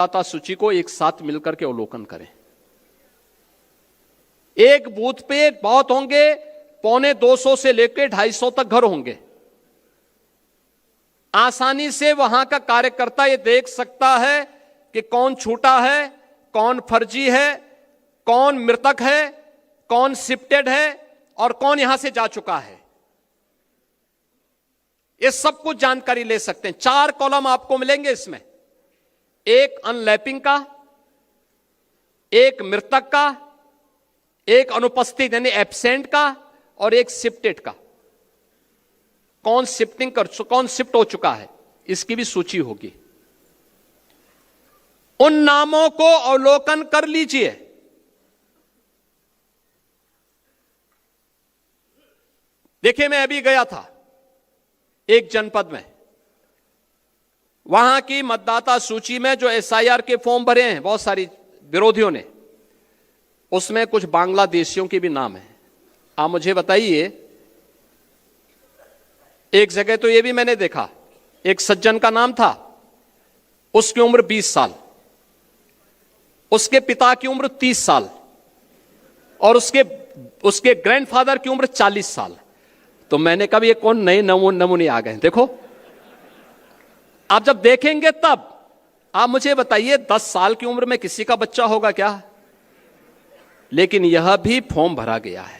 मतदाता सूची को एक साथ मिलकर के अवलोकन करें। एक बूथ पे बहुत होंगे, 250 से लेकर 250 तक घर होंगे। आसानी से वहां का कार्यकर्ता ये देख सकता है कि कौन छूटा है, कौन फर्जी है, कौन मृतक है, कौन शिफ्टेड है और कौन यहां से जा चुका है। ये सब कुछ जानकारी ले सकते हैं। 4 कॉलम आपको मिलेंगे इसमें, एक अनलैपिंग का, एक मृतक का, एक अनुपस्थित यानी एब्सेंट का और एक शिफ्टेड का। कौन शिफ्ट हो चुका है इसकी भी सूची होगी। उन नामों को अवलोकन कर लीजिए। देखिए, मैं अभी गया था एक जनपद में, वहां की मतदाता सूची में जो एसआईआर के फॉर्म भरे हैं बहुत सारी विरोधियों ने, उसमें कुछ बांग्लादेशियों के भी नाम है। आप मुझे बताइए, एक जगह तो यह भी मैंने देखा, एक सज्जन का नाम था, उसकी उम्र 20 साल, उसके पिता की उम्र 30 साल और उसके ग्रैंडफादर की उम्र 40 साल। तो मैंने कहा ये कौन नए नमूने आ गए। देखो, आप जब देखेंगे तब आप मुझे बताइए 10 साल की उम्र में किसी का बच्चा होगा क्या? लेकिन यह भी फॉर्म भरा गया है।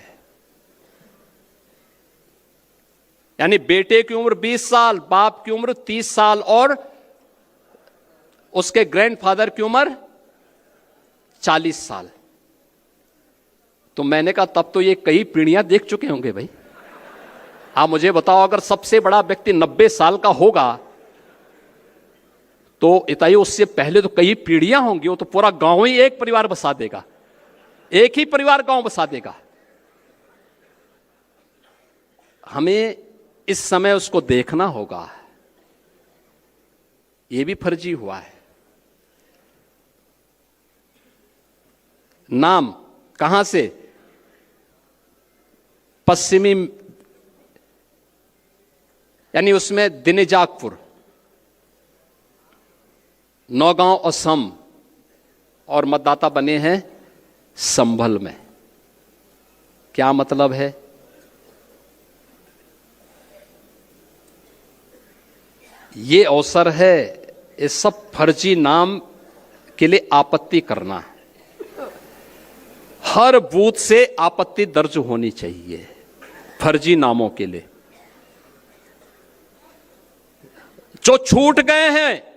यानी बेटे की उम्र 20 साल, बाप की उम्र 30 साल और उसके ग्रैंडफादर की उम्र 40 साल। तो मैंने कहा तब तो ये कई पीढ़ियां देख चुके होंगे भाई। आप मुझे बताओ, अगर सबसे बड़ा व्यक्ति 90 साल का होगा तो इताई उससे पहले तो कई पीढ़ियां होंगी। वो तो पूरा गांव ही एक परिवार बसा देगा, एक ही परिवार गांव बसा देगा। हमें इस समय उसको देखना होगा। यह भी फर्जी हुआ है। नाम कहां से? पश्चिमी, यानी उसमें दिनेजाकपुर, नौगांव असम, और मतदाता बने हैं संभल में। क्या मतलब है? ये अवसर है इस सब फर्जी नाम के लिए आपत्ति करना है। हर बूथ से आपत्ति दर्ज होनी चाहिए फर्जी नामों के लिए। जो छूट गए हैं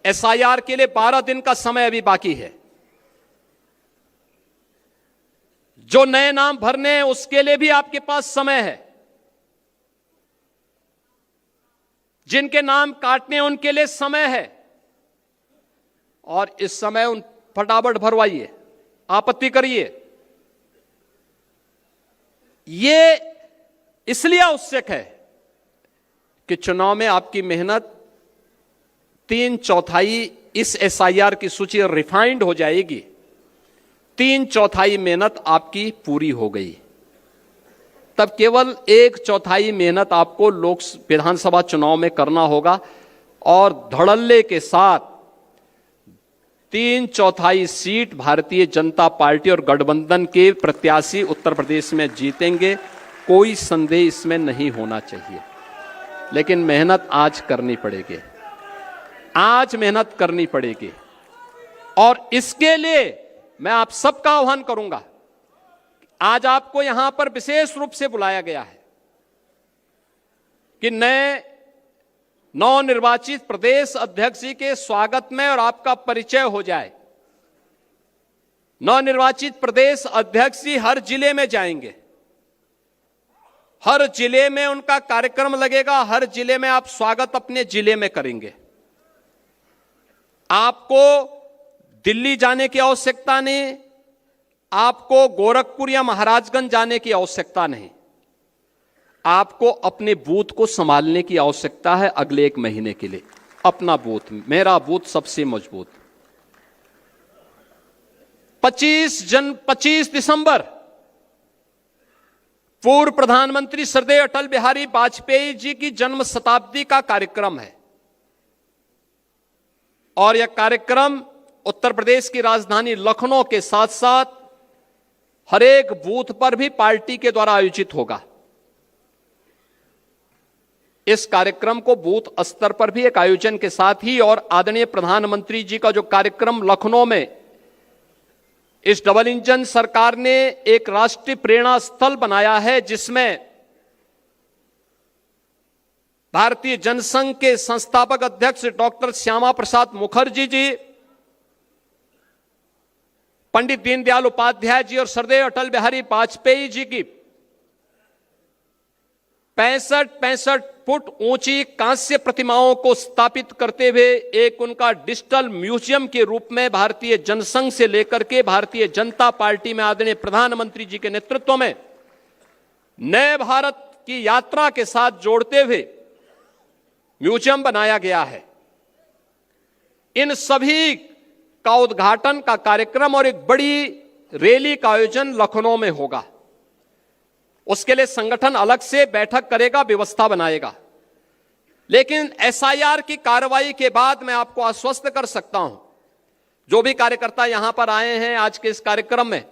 एसआईआर के लिए 12 दिन का समय अभी बाकी है। जो नए नाम भरने हैं उसके लिए भी आपके पास समय है। जिनके नाम काटने हैं उनके लिए समय है। और इस समय उन फटाफट भरवाइए, आपत्ति करिए। ये इसलिए आवश्यक है कि चुनाव में आपकी मेहनत 3/4 इस एसआईआर की सूची रिफाइंड हो जाएगी। 3/4 मेहनत आपकी पूरी हो गई, तब केवल 1/4 मेहनत आपको विधानसभा चुनाव में करना होगा। और धड़ल्ले के साथ 3/4 सीट भारतीय जनता पार्टी और गठबंधन के प्रत्याशी उत्तर प्रदेश में जीतेंगे, कोई संदेह इसमें नहीं होना चाहिए। लेकिन मेहनत आज करनी पड़ेगी, आज मेहनत करनी पड़ेगी। और इसके लिए मैं आप सबका आह्वान करूंगा। आज आपको यहां पर विशेष रूप से बुलाया गया है कि नए नवनिर्वाचित प्रदेश अध्यक्ष जी के स्वागत में और आपका परिचय हो जाए। नवनिर्वाचित प्रदेश अध्यक्ष जी हर जिले में जाएंगे, हर जिले में उनका कार्यक्रम लगेगा, हर जिले में आप स्वागत अपने जिले में करेंगे। आपको दिल्ली जाने की आवश्यकता नहीं, आपको गोरखपुर या महाराजगंज जाने की आवश्यकता नहीं। आपको अपने बूथ को संभालने की आवश्यकता है अगले 1 महीने के लिए। अपना बूथ, मेरा बूथ सबसे मजबूत। 25 दिसंबर पूर्व प्रधानमंत्री श्रद्धेय अटल बिहारी वाजपेयी जी की जन्म शताब्दी का कार्यक्रम है। और यह कार्यक्रम उत्तर प्रदेश की राजधानी लखनऊ के साथ साथ हर एक बूथ पर भी पार्टी के द्वारा आयोजित होगा। इस कार्यक्रम को बूथ स्तर पर भी एक आयोजन के साथ ही और आदरणीय प्रधानमंत्री जी का जो कार्यक्रम लखनऊ में इस डबल इंजन सरकार ने एक राष्ट्रीय प्रेरणा स्थल बनाया है, जिसमें भारतीय जनसंघ के संस्थापक अध्यक्ष डॉक्टर श्यामा प्रसाद मुखर्जी जी, पंडित दीनदयाल उपाध्याय जी और सरदेव अटल बिहारी वाजपेयी जी की 65 फुट ऊंची कांस्य प्रतिमाओं को स्थापित करते हुए एक उनका डिजिटल म्यूजियम के रूप में भारतीय जनसंघ से लेकर के भारतीय जनता पार्टी में आदरणीय प्रधानमंत्री जी के नेतृत्व में नए भारत की यात्रा के साथ जोड़ते हुए म्यूजियम बनाया गया है। इन सभी का उद्घाटन का कार्यक्रम और एक बड़ी रैली का आयोजन लखनऊ में होगा। उसके लिए संगठन अलग से बैठक करेगा, व्यवस्था बनाएगा। लेकिन एसआईआर की कार्रवाई के बाद मैं आपको आश्वस्त कर सकता हूं, जो भी कार्यकर्ता यहां पर आए हैं आज के इस कार्यक्रम में,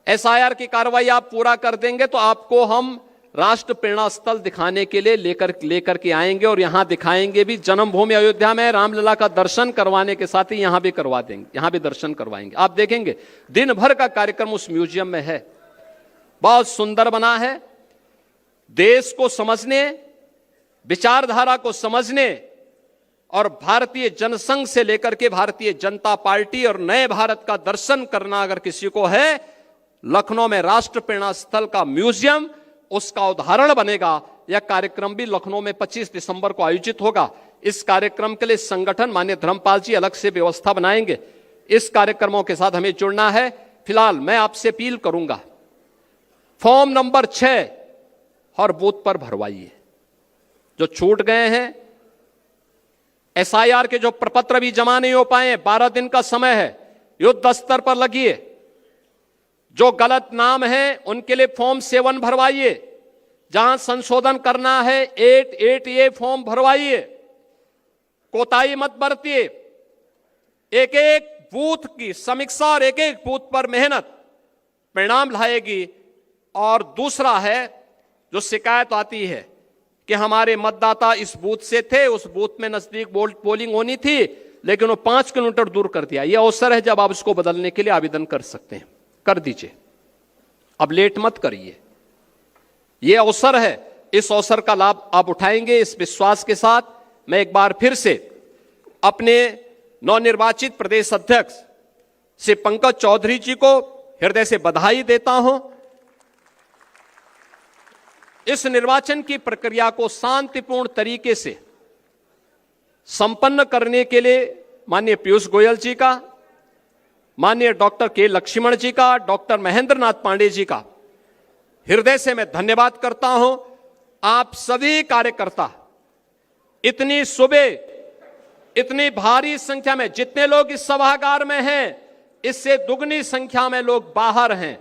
एसआईआर की कार्रवाई आप पूरा कर देंगे तो आपको हम राष्ट्र प्रेरणा स्थल दिखाने के लिए लेकर के आएंगे और यहां दिखाएंगे भी। जन्मभूमि अयोध्या में रामलला का दर्शन करवाने के साथ ही यहां भी करवा देंगे, यहां भी दर्शन करवाएंगे। आप देखेंगे दिन भर का कार्यक्रम उस म्यूजियम में है, बहुत सुंदर बना है। देश को समझने, विचारधारा को समझने और भारतीय जनसंघ से लेकर के भारतीय जनता पार्टी और नए भारत का दर्शन करना अगर किसी को है, लखनऊ में राष्ट्र प्रेरणा स्थल का म्यूजियम उसका उदाहरण बनेगा। यह कार्यक्रम भी लखनऊ में 25 दिसंबर को आयोजित होगा। इस कार्यक्रम के लिए संगठन माननीय धर्मपाल जी अलग से व्यवस्था बनाएंगे। इस कार्यक्रमों के साथ हमें जुड़ना है। फिलहाल मैं आपसे अपील करूंगा, फॉर्म नंबर 6 हर बूथ पर भरवाइए। जो छूट गए हैं, एसआईआर के जो प्रपत्र भी जमा नहीं हो पाए, 12 दिन का समय है, युद्ध स्तर पर लगिए। जो गलत नाम है उनके लिए फॉर्म 7 भरवाइए। जहां संशोधन करना है 8A फॉर्म भरवाइए। कोताही मत बरतिए। एक एक बूथ की समीक्षा और एक एक बूथ पर मेहनत परिणाम लाएगी। और दूसरा है, जो शिकायत आती है कि हमारे मतदाता इस बूथ से थे, उस बूथ में नजदीक पोलिंग होनी थी लेकिन वो 5 किलोमीटर दूर कर दिया। यह अवसर है जब आप उसको बदलने के लिए आवेदन कर सकते हैं, कर दीजिए। अब लेट मत करिए, यह अवसर है। इस अवसर का लाभ आप उठाएंगे, इस विश्वास के साथ मैं एक बार फिर से अपने नवनिर्वाचित प्रदेश अध्यक्ष श्री पंकज चौधरी जी को हृदय से बधाई देता हूं। इस निर्वाचन की प्रक्रिया को शांतिपूर्ण तरीके से संपन्न करने के लिए माननीय पीयूष गोयल जी का, माननीय डॉक्टर के लक्ष्मण जी का, डॉक्टर महेंद्र नाथ पांडे जी का हृदय से मैं धन्यवाद करता हूं। आप सभी कार्यकर्ता इतनी सुबह, इतनी भारी संख्या में, जितने लोग इस सभागार में हैं इससे दुगनी संख्या में लोग बाहर हैं,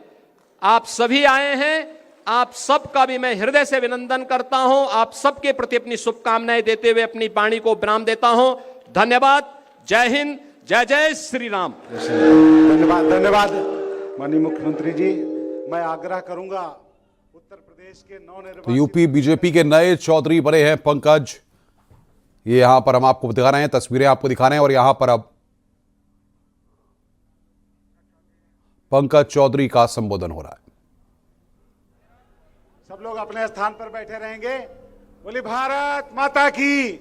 आप सभी आए हैं। आप सबका भी मैं हृदय से अभिनंदन करता हूं। आप सबके प्रति अपनी शुभकामनाएं देते हुए अपनी वाणी को विराम देता हूं। धन्यवाद। जय हिंद, जय जय श्री राम। धन्यवाद, धन्यवाद माननीय मुख्यमंत्री जी। मैं आग्रह करूंगा उत्तर प्रदेश के नवनिर्वाचित यूपी बीजेपी के नए चौधरी बने हैं पंकज। ये यहां पर हम आपको दिखा रहे हैं, तस्वीरें आपको दिखा रहे हैं और यहां पर अब पंकज चौधरी का संबोधन हो रहा है। सब लोग अपने स्थान पर बैठे रहेंगे। बोली भारत माता की,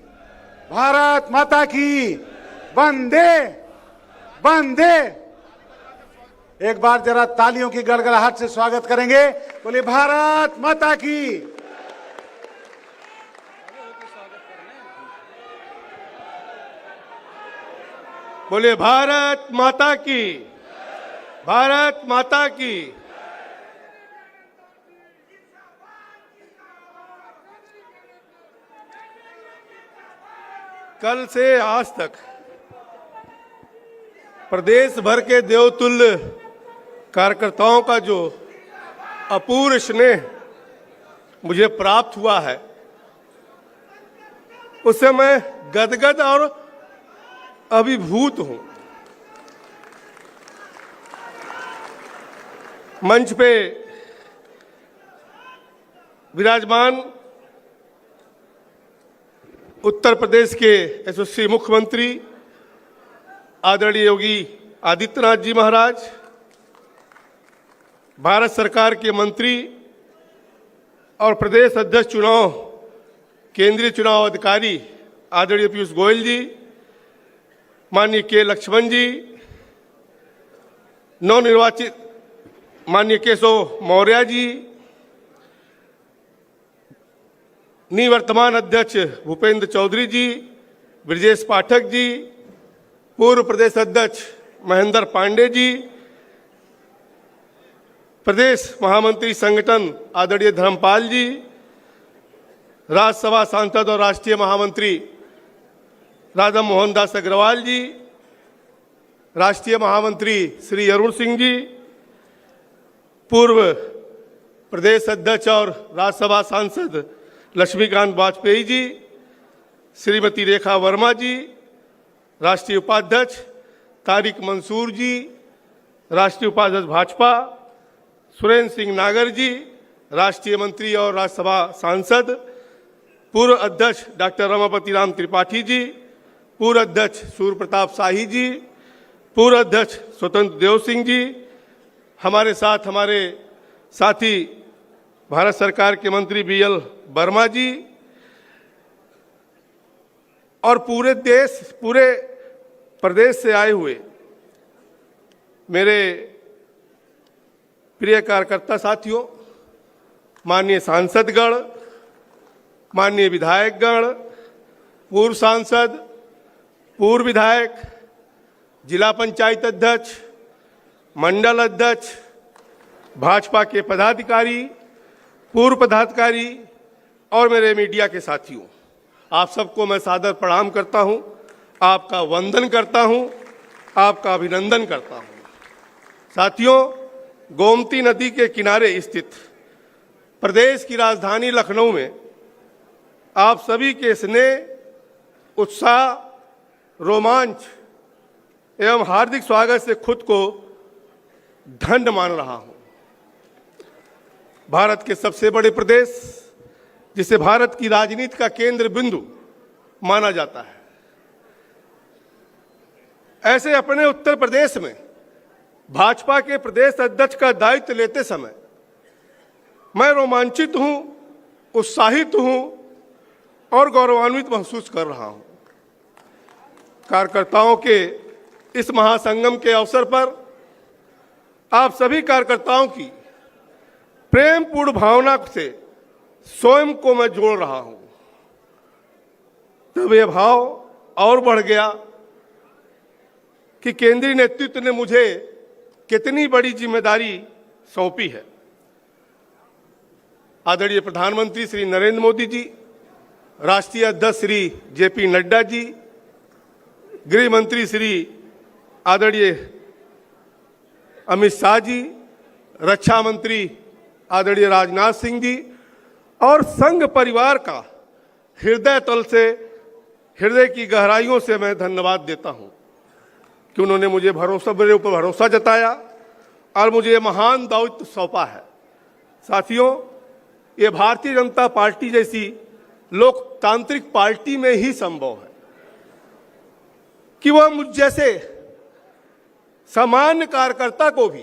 भारत माता की, वंदे वंदे। एक बार जरा तालियों की गड़गड़ाहट से स्वागत करेंगे। बोली भारत माता की। बोले भारत माता की, भारत माता की। कल से आज तक प्रदेश भर के देवतुल्य कार्यकर्ताओं का जो अपूर्व स्नेह मुझे प्राप्त हुआ है, उससे मैं गदगद और अभिभूत हूं। मंच पे विराजमान उत्तर प्रदेश के यशस्वी मुख्यमंत्री आदरणीय योगी आदित्यनाथ जी महाराज, भारत सरकार के मंत्री और प्रदेश अध्यक्ष चुनाव केंद्रीय चुनाव अधिकारी आदरणीय पीयूष गोयल जी, माननीय के लक्ष्मण जी, नवनिर्वाचित माननीय केशव मौर्य जी, निवर्तमान अध्यक्ष भूपेंद्र चौधरी जी, ब्रजेश पाठक जी, पूर्व प्रदेश अध्यक्ष महेंद्र पांडे जी, प्रदेश महामंत्री संगठन आदरणीय धर्मपाल जी, राज्यसभा सांसद और राष्ट्रीय महामंत्री राधा मोहन दास अग्रवाल जी, राष्ट्रीय महामंत्री श्री अरुण सिंह जी, पूर्व प्रदेश अध्यक्ष और राज्यसभा सांसद लक्ष्मीकांत वाजपेयी जी, श्रीमती रेखा वर्मा जी, राष्ट्रीय उपाध्यक्ष तारिक मंसूर जी, राष्ट्रीय उपाध्यक्ष भाजपा सुरेंद्र सिंह नागर जी, राष्ट्रीय मंत्री और राज्यसभा सांसद, पूर्व अध्यक्ष डॉक्टर रमापति राम त्रिपाठी जी, पूर्व अध्यक्ष सूर्य प्रताप शाही जी, पूर्व अध्यक्ष स्वतंत्र देव सिंह जी, हमारे साथ हमारे साथी भारत सरकार के मंत्री BL वर्मा जी, और पूरे प्रदेश से आए हुए मेरे प्रिय कार्यकर्ता साथियों, माननीय सांसदगण, माननीय विधायकगण, पूर्व सांसद, पूर्व विधायक, जिला पंचायत अध्यक्ष, मंडल अध्यक्ष, भाजपा के पदाधिकारी, पूर्व पदाधिकारी और मेरे मीडिया के साथियों, आप सबको मैं सादर प्रणाम करता हूं, आपका वंदन करता हूं, आपका अभिनंदन करता हूं। साथियों, गोमती नदी के किनारे स्थित प्रदेश की राजधानी लखनऊ में आप सभी के स्नेह, उत्साह, रोमांच एवं हार्दिक स्वागत से खुद को धन्य मान रहा हूं। भारत के सबसे बड़े प्रदेश, जिसे भारत की राजनीति का केंद्र बिंदु माना जाता है, ऐसे अपने उत्तर प्रदेश में भाजपा के प्रदेश अध्यक्ष का दायित्व लेते समय मैं रोमांचित हूं, उत्साहित हूं और गौरवान्वित महसूस कर रहा हूं। कार्यकर्ताओं के इस महासंगम के अवसर पर आप सभी कार्यकर्ताओं की प्रेमपूर्ण भावना से स्वयं को मैं जोड़ रहा हूं। तब यह भाव और बढ़ गया कि केंद्रीय नेतृत्व ने मुझे कितनी बड़ी जिम्मेदारी सौंपी है। आदरणीय प्रधानमंत्री श्री नरेंद्र मोदी जी, राष्ट्रीय अध्यक्ष श्री JP नड्डा जी, गृह मंत्री श्री आदरणीय अमित शाह जी, रक्षा मंत्री आदरणीय राजनाथ सिंह जी और संघ परिवार का हृदय तल से, हृदय की गहराइयों से मैं धन्यवाद देता हूं कि उन्होंने मुझे मेरे ऊपर भरोसा जताया और मुझे ये महान दायित्व सौंपा है। साथियों, ये भारतीय जनता पार्टी जैसी लोकतांत्रिक पार्टी में ही संभव है कि वह मुझ जैसे सामान्य कार्यकर्ता को भी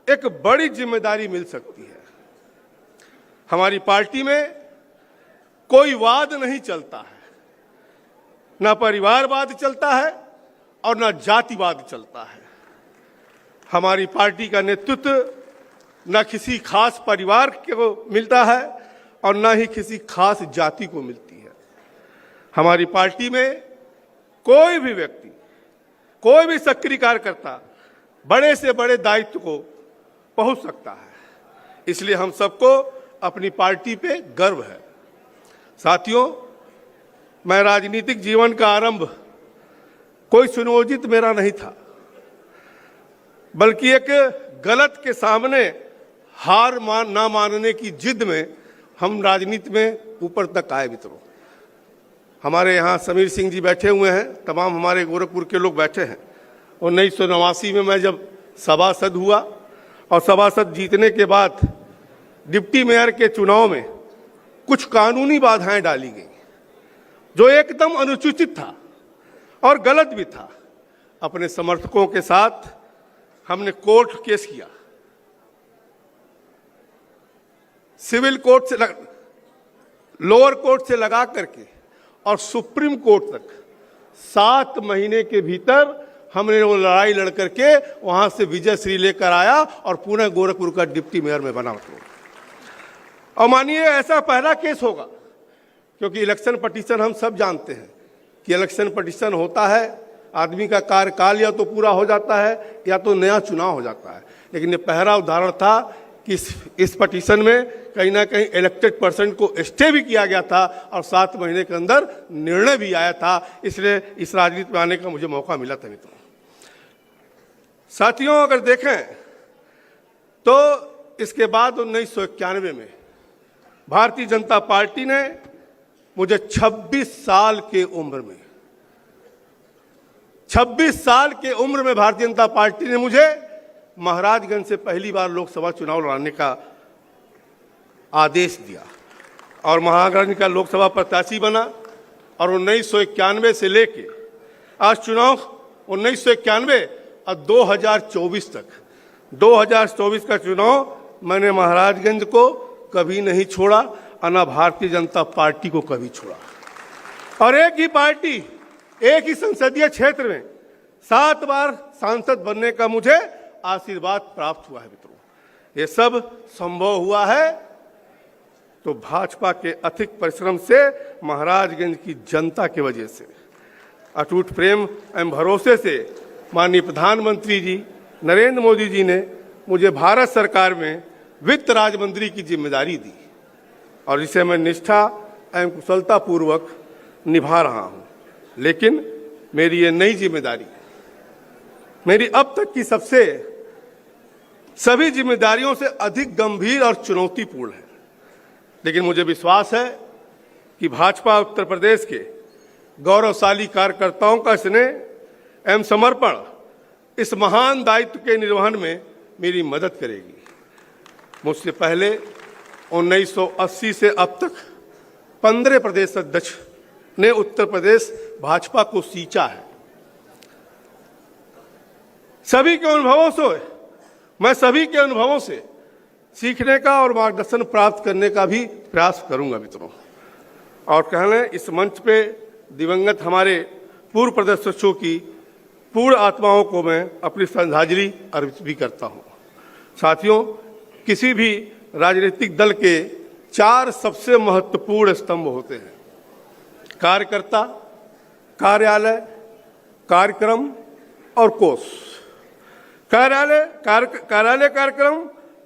एक बड़ी जिम्मेदारी मिल सकती है। हमारी पार्टी में कोई वाद नहीं चलता है, ना परिवारवाद चलता है और ना जातिवाद चलता है। हमारी पार्टी का नेतृत्व न किसी खास परिवार को मिलता है और न ही किसी खास जाति को मिलती है। हमारी पार्टी में कोई भी व्यक्ति, कोई भी सक्रिय कार्यकर्ता बड़े से बड़े दायित्व को पहुंच सकता है। इसलिए हम सबको अपनी पार्टी पे गर्व है। साथियों, मैं राजनीतिक जीवन का आरंभ कोई सुनियोजित मेरा नहीं था, बल्कि एक गलत के सामने हार ना मानने की जिद में हम राजनीति में ऊपर तक आए मित्रों। हमारे यहाँ समीर सिंह जी बैठे हुए हैं, तमाम हमारे गोरखपुर के लोग बैठे हैं। 1989 में मैं जब सभासद हुआ और सभासद जीतने के बाद डिप्टी मेयर के चुनाव में कुछ कानूनी बाधाएं डाली गई जो एकदम अनुचित था और गलत भी था। अपने समर्थकों के साथ हमने कोर्ट केस किया, सिविल कोर्ट से लोअर कोर्ट से लगा करके और सुप्रीम कोर्ट तक 7 महीने के भीतर हमने वो लड़ाई लड़ करके वहां से विजय श्री लेकर आया और पुनः गोरखपुर का डिप्टी मेयर में बना। और मानिए ऐसा पहला केस होगा, क्योंकि इलेक्शन पटिशन हम सब जानते हैं कि इलेक्शन पटिशन होता है, आदमी का कार्यकाल या तो पूरा हो जाता है या तो नया चुनाव हो जाता है। लेकिन ये पहला उदाहरण था कि इस पटिशन में कहीं ना कहीं इलेक्टेड पर्सन को स्टे भी किया गया था और 7 महीने के अंदर निर्णय भी आया था। इसलिए इस राजनीति में आने का मुझे मौका मिला था। मित्रों, साथियों, अगर देखें तो इसके बाद 1991 में भारतीय जनता पार्टी ने मुझे 26 साल के उम्र में 26 साल के उम्र में भारतीय जनता पार्टी ने मुझे महाराजगंज से पहली बार लोकसभा चुनाव लड़ने का आदेश दिया और महाराजगंज का लोकसभा प्रत्याशी बना। और 1991 से लेके आज चुनाव 1991 और 2024 तक 2024 का चुनाव मैंने महाराजगंज को कभी नहीं छोड़ा और न भारतीय जनता पार्टी को कभी छोड़ा। और एक ही पार्टी, एक ही संसदीय क्षेत्र में 7 बार सांसद बनने का मुझे आशीर्वाद प्राप्त हुआ है। मित्रों, ये सब संभव हुआ है तो भाजपा के अथिक परिश्रम से, महाराजगंज की जनता की वजह से, अटूट प्रेम एवं भरोसे से माननीय प्रधानमंत्री जी नरेंद्र मोदी जी ने मुझे भारत सरकार में वित्त राज्य मंत्री की जिम्मेदारी दी और जिसे मैं निष्ठा एवं कुशलता पूर्वक निभा रहा हूं। लेकिन मेरी ये नई जिम्मेदारी मेरी अब तक की सभी जिम्मेदारियों से अधिक गंभीर और चुनौतीपूर्ण है। लेकिन मुझे विश्वास है कि भाजपा उत्तर प्रदेश के गौरवशाली कार्यकर्ताओं का स्नेह एवं समर्पण इस महान दायित्व के निर्वहन में मेरी मदद करेगी। मुझसे पहले 1980 से अब तक 15 प्रदेश अध्यक्ष ने उत्तर प्रदेश भाजपा को सींचा है। सभी के अनुभवों से सीखने का और मार्गदर्शन प्राप्त करने का भी प्रयास करूंगा। मित्रों, और कहलें इस मंच पे दिवंगत हमारे पूर्व प्रदेशाध्यक्षों की पूर्ण आत्माओं को मैं अपनी श्रद्धांजलि अर्पित भी करता हूं। साथियों, किसी भी राजनीतिक दल के 4 सबसे महत्वपूर्ण स्तंभ होते हैं: कार्यकर्ता, कार्यालय, कार्यक्रम और कोष। कार्यालय कार्यक्रम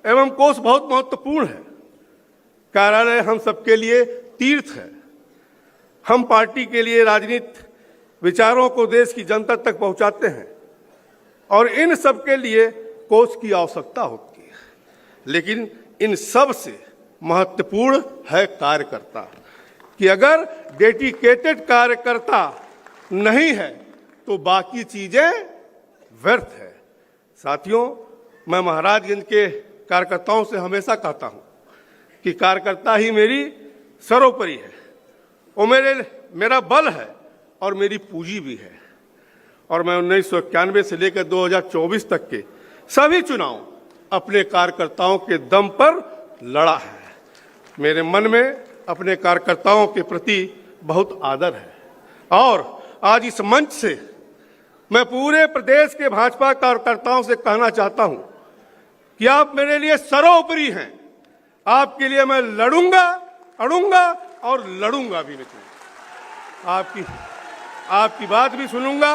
एवं कोष बहुत महत्वपूर्ण है। कार्यालय हम सबके लिए तीर्थ है। हम पार्टी के लिए राजनीति विचारों को देश की जनता तक पहुंचाते हैं और इन सब के लिए कोष की आवश्यकता होती है। लेकिन इन सब से महत्वपूर्ण है कार्यकर्ता, कि अगर डेडिकेटेड कार्यकर्ता नहीं है तो बाकी चीजें व्यर्थ है। साथियों, मैं महाराजगंज के कार्यकर्ताओं से हमेशा कहता हूं कि कार्यकर्ता ही मेरी सर्वोपरि है, वो मेरा बल है और मेरी पूंजी भी है। और मैं 1991 से लेकर 2024 तक के सभी चुनाव अपने कार्यकर्ताओं के दम पर लड़ा है। मेरे मन में अपने कार्यकर्ताओं के प्रति बहुत आदर है और आज इस मंच से मैं पूरे प्रदेश के भाजपा कार्यकर्ताओं से कहना चाहता हूं कि आप मेरे लिए सर्वोपरि हैं। आपके लिए मैं लड़ूंगा, अड़ूंगा और लड़ूंगा भी। मित्रों, आपकी बात भी सुनूंगा,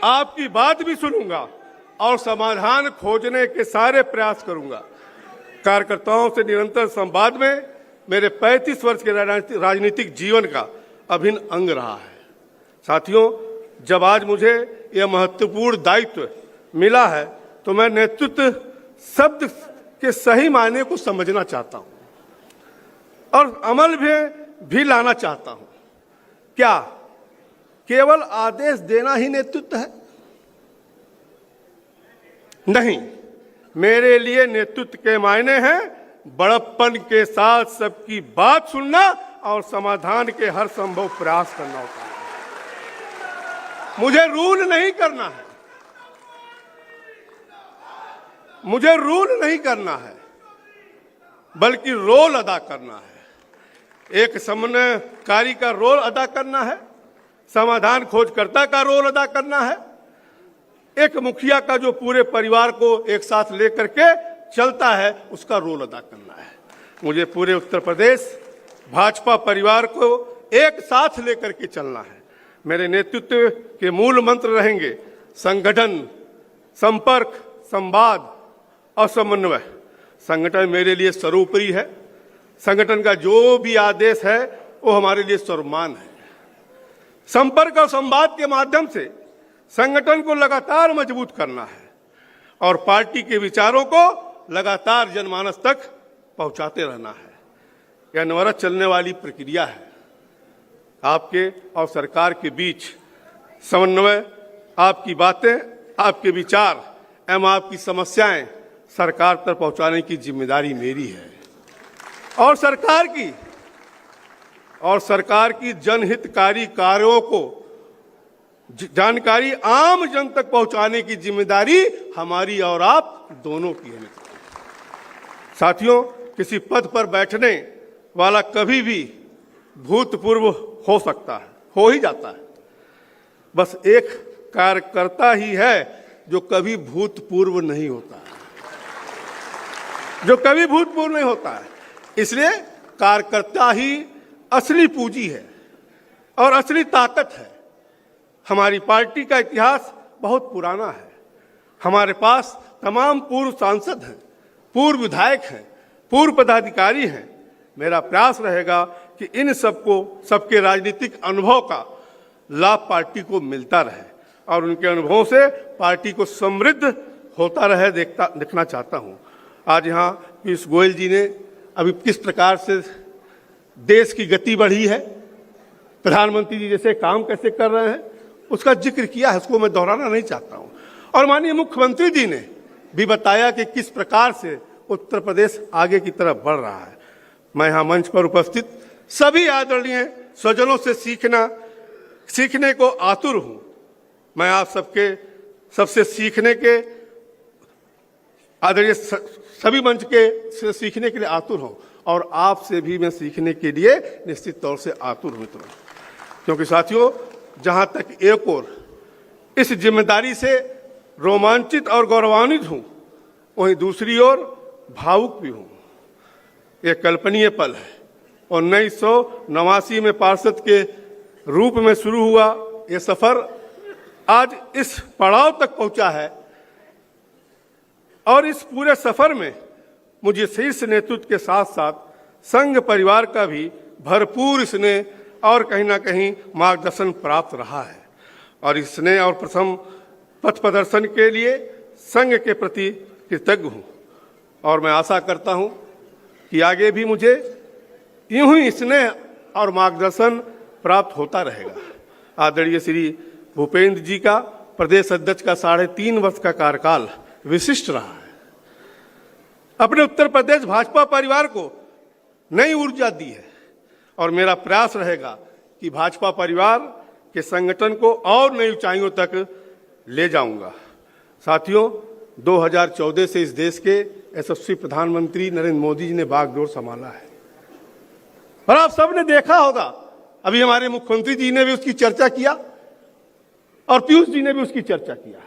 आपकी बात भी सुनूंगा और समाधान खोजने के सारे प्रयास करूंगा। कार्यकर्ताओं से निरंतर संवाद में मेरे 35 वर्ष के राजनीतिक जीवन का अभिन्न अंग रहा है। साथियों, जब आज मुझे यह महत्वपूर्ण दायित्व मिला है तो मैं नेतृत्व शब्द के सही मायने को समझना चाहता हूं और अमल भी लाना चाहता हूं। क्या केवल आदेश देना ही नेतृत्व है? नहीं, मेरे लिए नेतृत्व के मायने हैं बड़प्पन के साथ सबकी बात सुनना और समाधान के हर संभव प्रयास करना होता है। मुझे रूल नहीं करना है, मुझे रूल नहीं करना है, बल्कि रोल अदा करना है। एक समन्वयकारी का रोल अदा करना है, समाधान खोजकर्ता का रोल अदा करना है, एक मुखिया का जो पूरे परिवार को एक साथ लेकर के चलता है उसका रोल अदा करना है। मुझे पूरे उत्तर प्रदेश भाजपा परिवार को एक साथ लेकर के चलना है। मेरे नेतृत्व के मूल मंत्र रहेंगे संगठन, संपर्क, संवाद और समन्वय। संगठन मेरे लिए सर्वोपरि है। संगठन का जो भी आदेश है वो हमारे लिए सर्वमान है। संपर्क और संवाद के माध्यम से संगठन को लगातार मजबूत करना है और पार्टी के विचारों को लगातार जनमानस तक पहुंचाते रहना है। यह अनवरत चलने वाली प्रक्रिया है। आपके और सरकार के बीच समन्वय, आपकी बातें, आपके विचार एवं आपकी समस्याएं सरकार तक पहुंचाने की जिम्मेदारी मेरी है और सरकार की जनहितकारी कार्यों को जानकारी आम जन तक पहुंचाने की जिम्मेदारी हमारी और आप दोनों की है। साथियों, किसी पद पर बैठने वाला कभी भी भूतपूर्व हो सकता है, हो ही जाता है। बस एक कार्यकर्ता ही है जो कभी भूतपूर्व नहीं होता है, जो कभी भूतपूर्व नहीं होता है। इसलिए कार्यकर्ता ही असली पूंजी है और असली ताकत है। हमारी पार्टी का इतिहास बहुत पुराना है। हमारे पास तमाम पूर्व सांसद हैं, पूर्व विधायक हैं, पूर्व पदाधिकारी हैं। मेरा प्रयास रहेगा कि इन सबके राजनीतिक अनुभव का लाभ पार्टी को मिलता रहे और उनके अनुभवों से पार्टी को समृद्ध होता रहे देखना चाहता हूं। आज यहाँ पीयूष गोयल जी ने अभी किस प्रकार से देश की गति बढ़ी है, प्रधानमंत्री जी जैसे काम कैसे कर रहे हैं, उसका जिक्र किया है, उसको मैं दोहराना नहीं चाहता हूं। और माननीय मुख्यमंत्री जी ने भी बताया कि किस प्रकार से उत्तर प्रदेश आगे की तरफ बढ़ रहा है। मैं यहाँ मंच पर उपस्थित सभी आदरणीय स्वजनों से सीखने को आतुर हूं। मैं आप सबसे सीखने के आदरणीय सभी मंच के से सीखने के लिए आतुर हूं और आपसे भी मैं सीखने के लिए निश्चित तौर से आतुर हूं। क्योंकि साथियों, जहां तक एक ओर इस जिम्मेदारी से रोमांचित और गौरवान्वित हूं, वहीं दूसरी ओर भावुक भी हूं। यह कल्पनीय पल है। 1989 में पार्षद के रूप में शुरू हुआ यह सफर आज इस पड़ाव तक पहुंचा है और इस पूरे सफर में मुझे शीर्ष नेतृत्व के साथ साथ संघ परिवार का भी भरपूर स्नेह और कहीं ना कहीं मार्गदर्शन प्राप्त रहा है और इस स्नेह और प्रथम पथ प्रदर्शन के लिए संघ के प्रति कृतज्ञ हूं और मैं आशा करता हूं कि आगे भी मुझे यूं ही स्नेह और मार्गदर्शन प्राप्त होता रहेगा। आदरणीय श्री भूपेंद्र जी का प्रदेश अध्यक्ष का 3.5 वर्ष का कार्यकाल विशिष्ट रहा है। अपने उत्तर प्रदेश भाजपा परिवार को नई ऊर्जा दी है और मेरा प्रयास रहेगा कि भाजपा परिवार के संगठन को और नई ऊंचाइयों तक ले जाऊंगा। साथियों, 2014 से इस देश के यशस्वी प्रधानमंत्री नरेंद्र मोदी जी ने बागडोर संभाला है और आप सब ने देखा होगा, अभी हमारे मुख्यमंत्री जी ने भी उसकी चर्चा किया और पीयूष जी ने भी उसकी चर्चा किया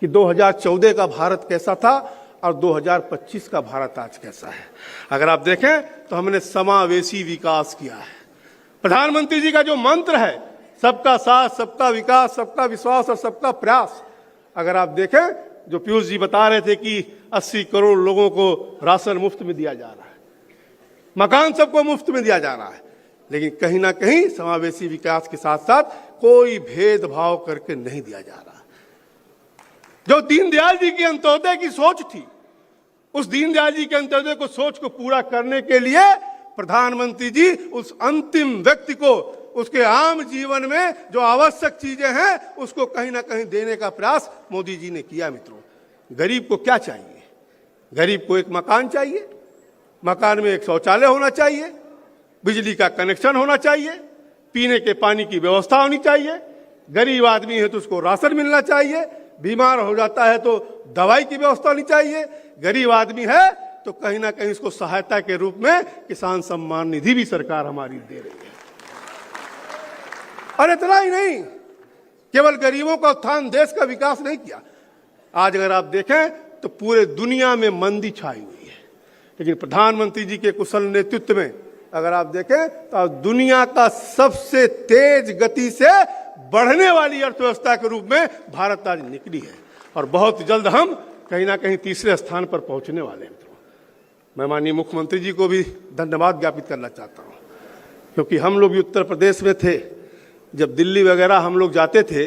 कि 2014 का भारत कैसा था और 2025 का भारत आज कैसा है। अगर आप देखें तो हमने समावेशी विकास किया है। प्रधानमंत्री जी का जो मंत्र है, सबका साथ, सबका विकास, सबका विश्वास और सबका प्रयास, अगर आप देखें जो पीयूष जी बता रहे थे कि 80 करोड़ लोगों को राशन मुफ्त में दिया जा रहा है, मकान सबको मुफ्त में दिया जा रहा है, लेकिन कहीं ना कहीं समावेशी विकास के साथ साथ कोई भेदभाव करके नहीं दिया जा रहा। जो दीनदयाल जी की अंत्योदय की सोच थी, उस दीनदयाल जी के अंत्योदय को सोच को पूरा करने के लिए प्रधानमंत्री जी उस अंतिम व्यक्ति को उसके आम जीवन में जो आवश्यक चीजें हैं उसको कहीं ना कहीं देने का प्रयास मोदी जी ने किया। मित्रों, गरीब को क्या चाहिए? गरीब को एक मकान चाहिए, मकान में एक शौचालय होना चाहिए, बिजली का कनेक्शन होना चाहिए, पीने के पानी की व्यवस्था होनी चाहिए, गरीब आदमी है तो उसको राशन मिलना चाहिए, बीमार हो जाता है तो दवाई की व्यवस्था होनी चाहिए, गरीब आदमी है तो कहीं ना कहीं इसको सहायता के रूप में किसान सम्मान निधि भी सरकार हमारी दे रही है। और इतना ही नहीं, केवल गरीबों का उत्थान, देश का विकास नहीं किया। आज अगर आप देखें तो पूरे दुनिया में मंदी छाई हुई है, लेकिन प्रधानमंत्री जी के कुशल नेतृत्व में अगर आप देखें तो दुनिया का सबसे तेज गति से बढ़ने वाली अर्थव्यवस्था के रूप में भारत आज निकली है और बहुत जल्द हम कहीं ना कहीं तीसरे स्थान पर पहुंचने वाले हैं। मैं माननीय मुख्यमंत्री जी को भी धन्यवाद ज्ञापित करना चाहता हूं, क्योंकि हम लोग भी उत्तर प्रदेश में थे, जब दिल्ली वगैरह हम लोग जाते थे,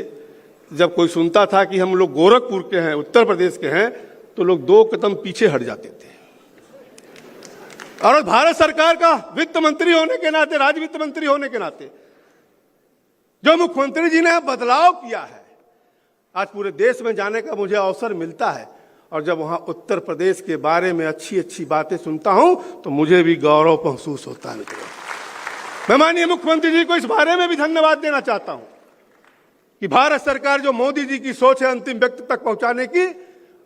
जब कोई सुनता था कि हम लोग गोरखपुर के हैं, उत्तर प्रदेश के हैं, तो लोग 2 कदम पीछे हट जाते थे। और भारत सरकार का वित्त मंत्री होने के नाते, राज्य वित्त मंत्री होने के नाते जो मुख्यमंत्री जी ने बदलाव किया है, आज पूरे देश में जाने का मुझे अवसर मिलता है और जब वहां उत्तर प्रदेश के बारे में अच्छी अच्छी बातें सुनता हूं तो मुझे भी गौरव महसूस होता है। मैं माननीय मुख्यमंत्री जी को इस बारे में भी धन्यवाद देना चाहता हूं कि भारत सरकार जो मोदी जी की सोच है अंतिम व्यक्ति तक पहुंचाने की,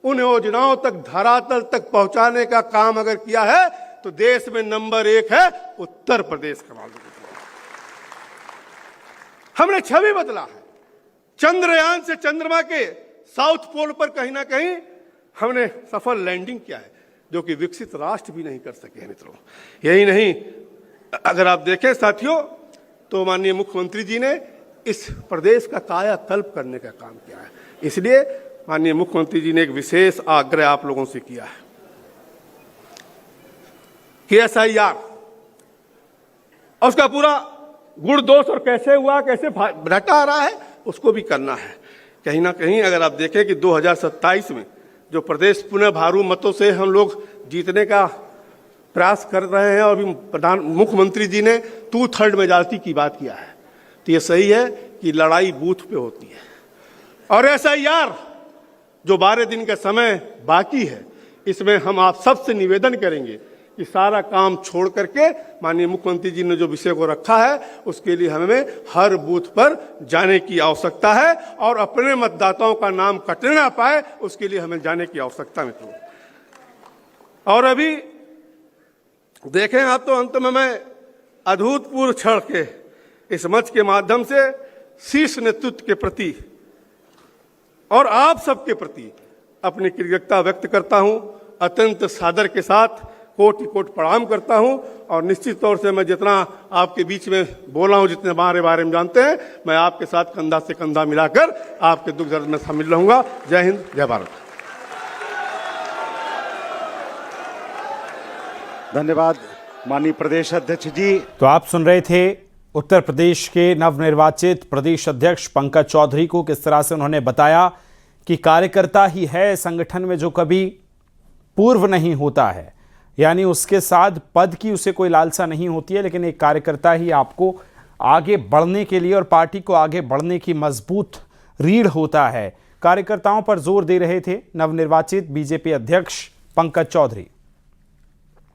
उन योजनाओं तक, धरातल तक पहुंचाने का काम अगर किया है तो देश में नंबर 1 है उत्तर प्रदेश का। हमने छवि बदला है। चंद्रयान से चंद्रमा के साउथ पोल पर कहीं ना कहीं हमने सफल लैंडिंग किया है, जो कि विकसित राष्ट्र भी नहीं कर सके। मित्रों, यही नहीं, अगर आप देखें साथियों, तो माननीय मुख्यमंत्री जी ने इस प्रदेश का कायाकल्प करने का काम किया है। इसलिए माननीय मुख्यमंत्री जी ने एक विशेष आग्रह आप लोगों से किया है कि SIR और उसका पूरा गुण दोष और कैसे हुआ, कैसे घाटा आ रहा है, उसको भी करना है। कहीं ना कहीं अगर आप देखें कि 2027 में जो प्रदेश पुनः भारू मतों से हम लोग जीतने का प्रयास कर रहे हैं और भी मुख्यमंत्री जी ने 2/3 मेजॉरिटी की बात किया है, तो ये सही है कि लड़ाई बूथ पे होती है। और SIR जो 12 दिन का समय बाकी है, इसमें हम आप सबसे निवेदन करेंगे कि सारा काम छोड़ करके माननीय मुख्यमंत्री जी ने जो विषय को रखा है उसके लिए हमें हर बूथ पर जाने की आवश्यकता है और अपने मतदाताओं का नाम कटने ना पाए उसके लिए हमें जाने की आवश्यकता है। और अभी देखें आप तो अंत में मैं अभूतपूर्व क्षण के इस मंच के माध्यम से शीर्ष नेतृत्व के प्रति और आप सबके प्रति अपनी कृतज्ञता व्यक्त करता हूं। अत्यंत सादर के साथ कोटि कोटि प्रणाम करता हूं और निश्चित तौर से मैं जितना आपके बीच में बोला हूं, जितने हमारे बारे में जानते हैं, मैं आपके साथ कंधा से कंधा मिलाकर आपके दुख दर्द में शामिल रहूंगा। जय हिंद, जय भारत। धन्यवाद माननीय प्रदेश अध्यक्ष जी। तो आप सुन रहे थे उत्तर प्रदेश के नवनिर्वाचित प्रदेश अध्यक्ष पंकज चौधरी को, किस तरह से उन्होंने बताया कि कार्यकर्ता ही है संगठन में जो कभी पूर्व नहीं होता है, यानी उसके साथ पद की उसे कोई लालसा नहीं होती है, लेकिन एक कार्यकर्ता ही आपको आगे बढ़ने के लिए और पार्टी को आगे बढ़ने की मजबूत रीढ़ होता है। कार्यकर्ताओं पर जोर दे रहे थे नवनिर्वाचित बीजेपी अध्यक्ष पंकज चौधरी।